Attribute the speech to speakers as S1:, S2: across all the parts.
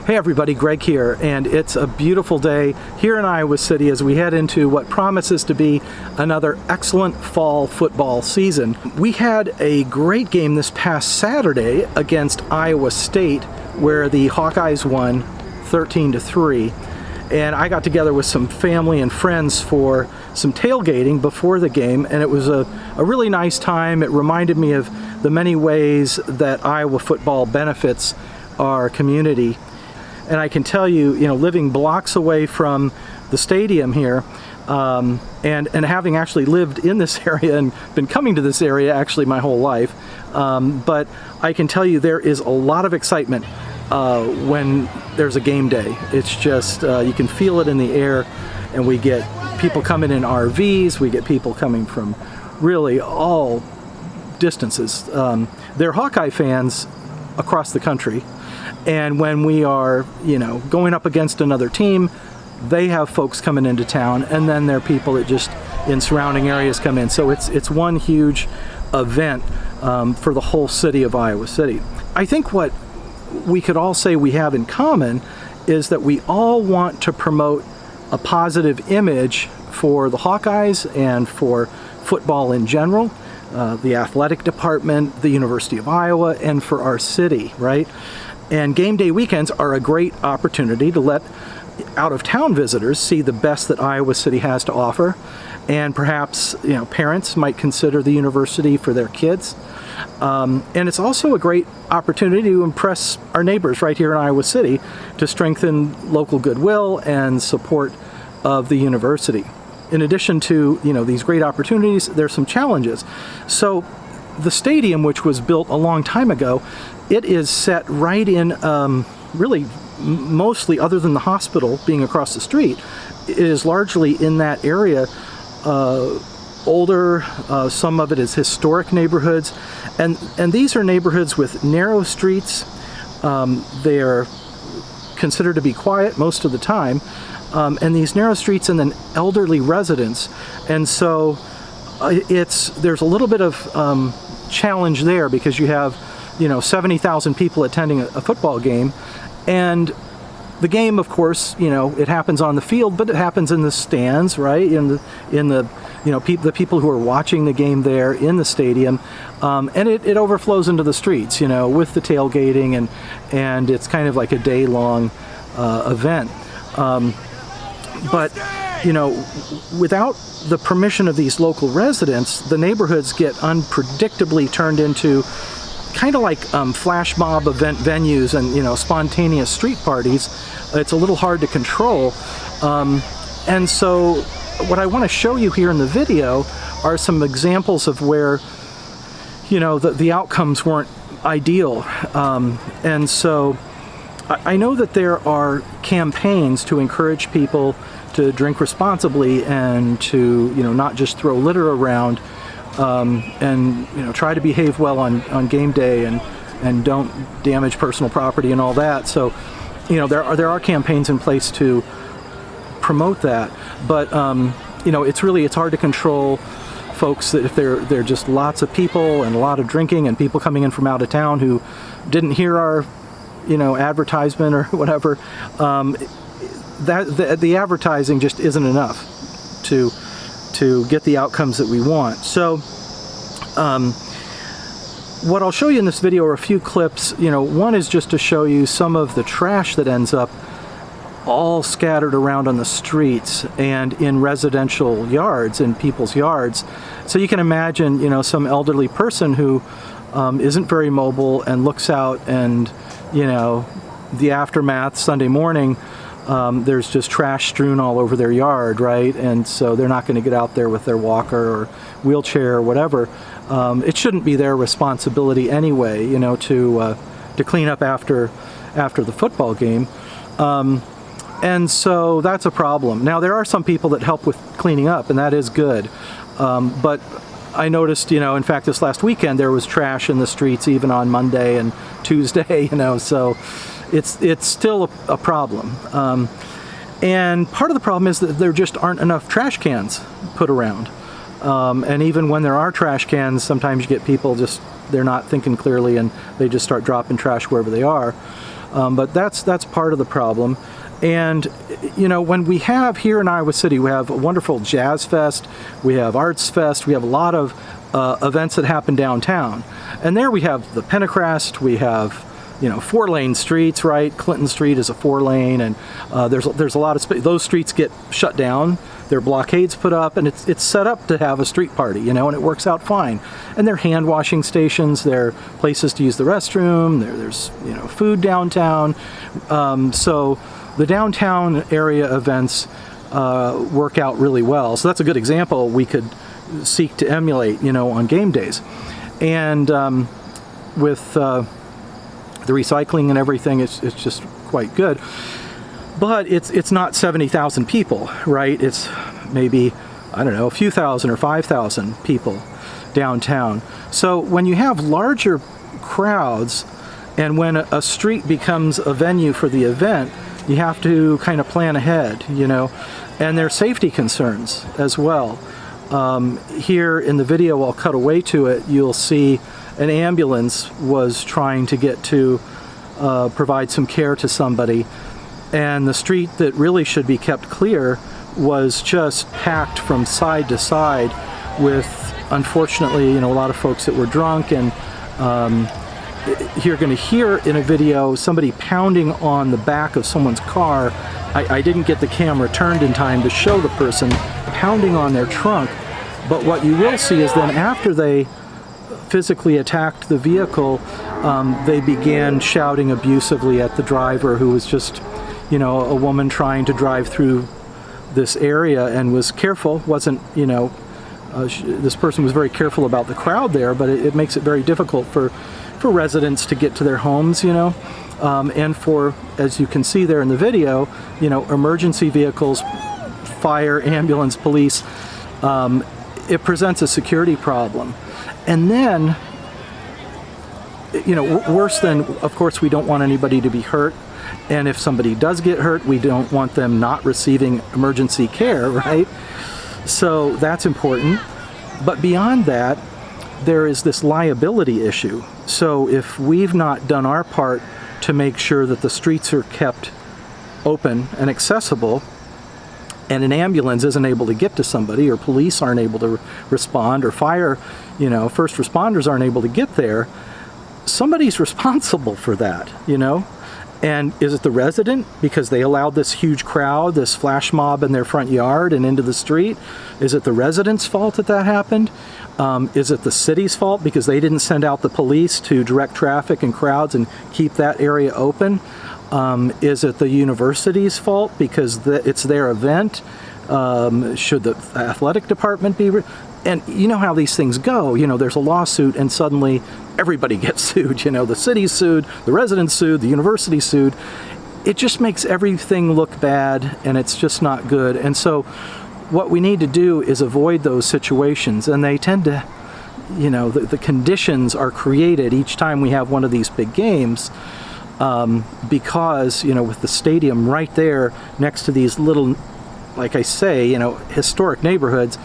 S1: Hey everybody, Greg here, and it's a beautiful day here in Iowa City as we head into what promises to be another excellent fall football season. We had a great game this past Saturday against Iowa State where the Hawkeyes won 13-3, and I got together with some family and friends for some tailgating before the game, and it was a really nice time. It reminded me of the many ways that Iowa football benefits our community. And I can tell you, living blocks away from the stadium here, and having actually lived in this area and been coming to this area actually my whole life, but I can tell you there is a lot of excitement when there's a game day. It's just, you can feel it in the air, and we get people coming in RVs, we get people coming from really all distances. They're Hawkeye fans across the country. And when we are, going up against another team, they have folks coming into town, and then there are people that just in surrounding areas come in. So it's one huge event for the whole city of Iowa City. I think what we could all say we have in common is that we all want to promote a positive image for the Hawkeyes and for football in general, the athletic department, the University of Iowa, and for our city, right? And game day weekends are a great opportunity to let out-of-town visitors see the best that Iowa City has to offer. And perhaps, parents might consider the university for their kids. And it's also a great opportunity to impress our neighbors right here in Iowa City to strengthen local goodwill and support of the university. In addition to, these great opportunities, there's some challenges. So the stadium, which was built a long time ago, it is set right in, really mostly, other than the hospital being across the street, it is largely in that area, older, some of it is historic neighborhoods, and these are neighborhoods with narrow streets. They're considered to be quiet most of the time, and these narrow streets and then elderly residents, and so there's a little bit of challenge there because you have 70,000 people attending a football game, and the game, of course, it happens on the field, but it happens in the stands, right? In the the people who are watching the game there in the stadium, and it overflows into the streets, with the tailgating, and it's kind of like a day-long event. But without the permission of these local residents, the neighborhoods get unpredictably turned into kind of like flash mob event venues and spontaneous street parties. It's a little hard to control, and so what I want to show you here in the video are some examples of where the outcomes weren't ideal, and so I know that there are campaigns to encourage people to drink responsibly and to not just throw litter around, and try to behave well on game day and don't damage personal property and all that. So there are campaigns in place to promote that, but it's hard to control folks that if there are just lots of people and a lot of drinking and people coming in from out of town who didn't hear our advertisement or whatever, that the advertising just isn't enough to get the outcomes that we want. So what I'll show you in this video are a few clips. One is just to show you some of the trash that ends up all scattered around on the streets and in residential yards, in people's yards. So you can imagine, some elderly person who isn't very mobile and looks out, and the aftermath Sunday morning, there's just trash strewn all over their yard, right? And so they're not going to get out there with their walker or wheelchair or whatever. It shouldn't be their responsibility anyway, to clean up after the football game. And so that's a problem. Now, there are some people that help with cleaning up, and that is good. But I noticed, in fact, this last weekend there was trash in the streets even on Monday and Tuesday, so it's still a problem. And part of the problem is that there just aren't enough trash cans put around. And even when there are trash cans, sometimes you get people they're not thinking clearly and they just start dropping trash wherever they are. But that's part of the problem. And, when we have here in Iowa City, we have a wonderful Jazz Fest, we have Arts Fest, we have a lot of events that happen downtown. And there we have the Pentecrest, we have, 4-lane streets, right? Clinton Street is a 4-lane, and there's a lot of space. Those streets get shut down, there are blockades put up, and it's set up to have a street party, and it works out fine. And there are hand washing stations, there are places to use the restroom, there's food downtown. So the downtown area events work out really well. So that's a good example we could seek to emulate, on game days. And with the recycling and everything, it's just quite good. But it's not 70,000 people, right? It's maybe, I don't know, a few thousand or 5,000 people downtown. So when you have larger crowds and when a street becomes a venue for the event, you have to kind of plan ahead, and there are safety concerns as well. Here in the video, I'll cut away to it, you'll see an ambulance was trying to get to provide some care to somebody, and the street that really should be kept clear was just packed from side to side with, unfortunately, a lot of folks that were drunk. And you're going to hear in a video somebody pounding on the back of someone's car. I didn't get the camera turned in time to show the person pounding on their trunk, but what you will see is then after they physically attacked the vehicle, they began shouting abusively at the driver, who was just, a woman trying to drive through this area and was careful, wasn't, this person was very careful about the crowd there, but it makes it very difficult for residents to get to their homes, and for, as you can see there in the video, emergency vehicles, fire, ambulance, police, it presents a security problem. And then, worse than, of course, we don't want anybody to be hurt. And if somebody does get hurt, we don't want them not receiving emergency care, right? So that's important. But beyond that, there is this liability issue. So if we've not done our part to make sure that the streets are kept open and accessible, and an ambulance isn't able to get to somebody, or police aren't able to respond, or fire, first responders aren't able to get there, somebody's responsible for that, And is it the resident because they allowed this huge crowd, this flash mob in their front yard and into the street? Is it the resident's fault that happened? Is it the city's fault because they didn't send out the police to direct traffic and crowds and keep that area open? Is it the university's fault because it's their event? Should the athletic department be? And you know how these things go. There's a lawsuit and suddenly everybody gets sued. The city's sued, the residents sued, the university sued. It just makes everything look bad, and it's just not good. And so what we need to do is avoid those situations, and they tend to, the conditions are created each time we have one of these big games, because, with the stadium right there next to these little, like I say, historic neighborhoods,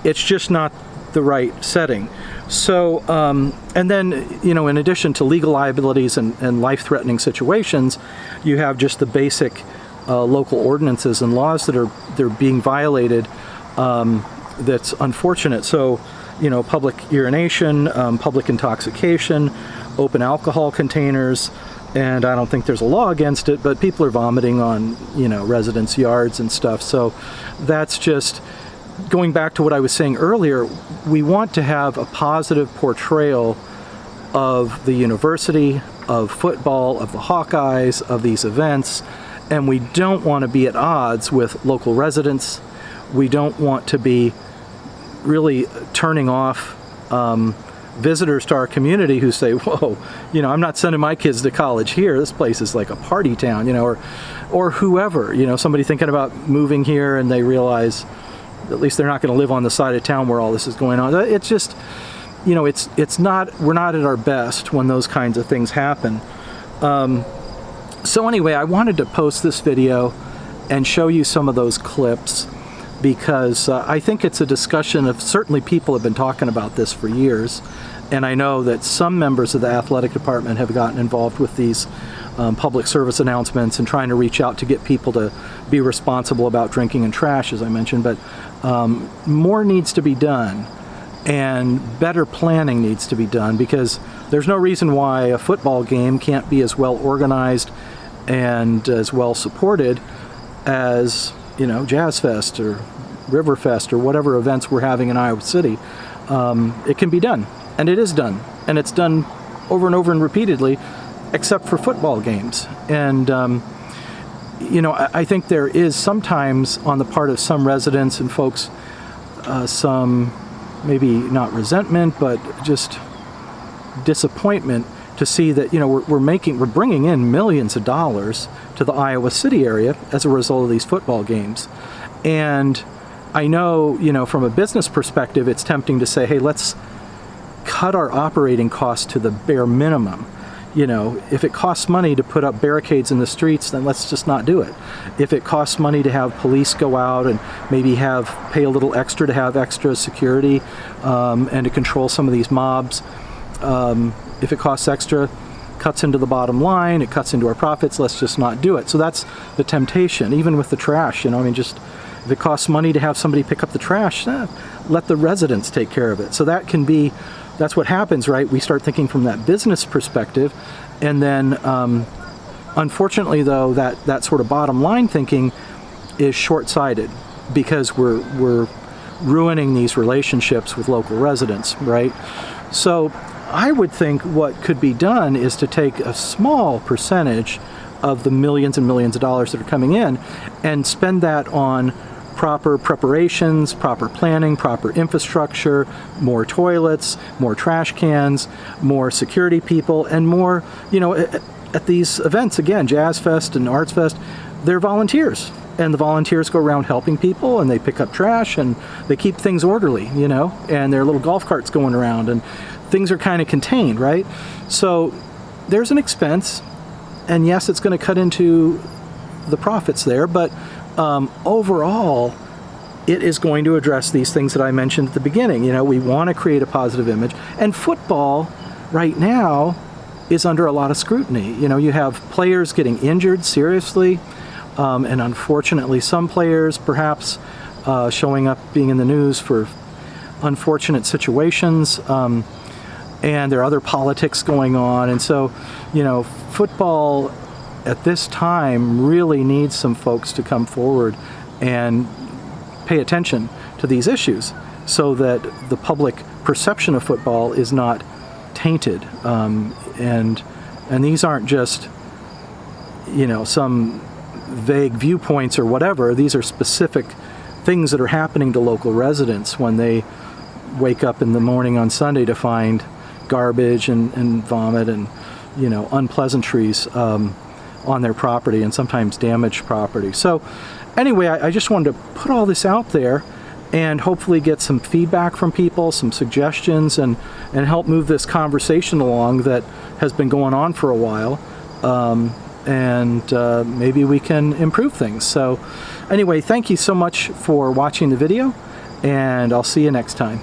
S1: it's just not the right setting. So, and then, in addition to legal liabilities and life-threatening situations, you have just the basic local ordinances and laws that are being violated. That's unfortunate. So, public urination, public intoxication, open alcohol containers, and I don't think there's a law against it, but people are vomiting on, residents' yards and stuff. So that's just going back to what I was saying earlier. We want to have a positive portrayal of the university, of football, of the Hawkeyes, of these events, and we don't want to be at odds with local residents. We don't want to be really turning off visitors to our community who say, whoa, I'm not sending my kids to college here. This place is like a party town, or whoever, somebody thinking about moving here and they realize at least they're not going to live on the side of town where all this is going on. It's just, it's not, we're not at our best when those kinds of things happen. So anyway, I wanted to post this video and show you some of those clips because I think it's a discussion of, certainly people have been talking about this for years, and I know that some members of the athletic department have gotten involved with these public service announcements and trying to reach out to get people to be responsible about drinking and trash, as I mentioned. But more needs to be done, and better planning needs to be done, because there's no reason why a football game can't be as well organized and as well supported as, Jazz Fest or River Fest or whatever events we're having in Iowa City. It can be done, and it is done, and it's done over and over and repeatedly, except for football games. And I think there is sometimes on the part of some residents and folks some, maybe not resentment, but just disappointment to see that we're bringing in millions of dollars to the Iowa City area as a result of these football games. And I know, from a business perspective, it's tempting to say, hey, let's cut our operating costs to the bare minimum. If it costs money to put up barricades in the streets, then let's just not do it. If it costs money to have police go out and maybe pay a little extra to have extra security and to control some of these mobs, if it costs extra, cuts into the bottom line, it cuts into our profits, let's just not do it. So that's the temptation, even with the trash. Just if it costs money to have somebody pick up the trash, let the residents take care of it. So that's what happens, right? We start thinking from that business perspective, and then unfortunately, though, that sort of bottom line thinking is short-sighted, because we're ruining these relationships with local residents, right? So I would think what could be done is to take a small percentage of the millions and millions of dollars that are coming in and spend that on proper preparations, proper planning, proper infrastructure, more toilets, more trash cans, more security people, and more, at these events, again, Jazz Fest and Arts Fest, they're volunteers. And the volunteers go around helping people, and they pick up trash, and they keep things orderly, and there are little golf carts going around, and things are kind of contained, right? So there's an expense, and yes, it's going to cut into the profits there, but overall, it is going to address these things that I mentioned at the beginning. We want to create a positive image, and football right now is under a lot of scrutiny. You have players getting injured seriously, and unfortunately some players perhaps showing up, being in the news for unfortunate situations, and there are other politics going on. And so, football at this time really needs some folks to come forward and pay attention to these issues, so that the public perception of football is not tainted. And these aren't just, some vague viewpoints or whatever. These are specific things that are happening to local residents when they wake up in the morning on Sunday to find garbage and vomit and, unpleasantries on their property, and sometimes damaged property. So anyway, I just wanted to put all this out there and hopefully get some feedback from people, some suggestions, and help move this conversation along that has been going on for a while. And maybe we can improve things. So anyway, thank you so much for watching the video, and I'll see you next time.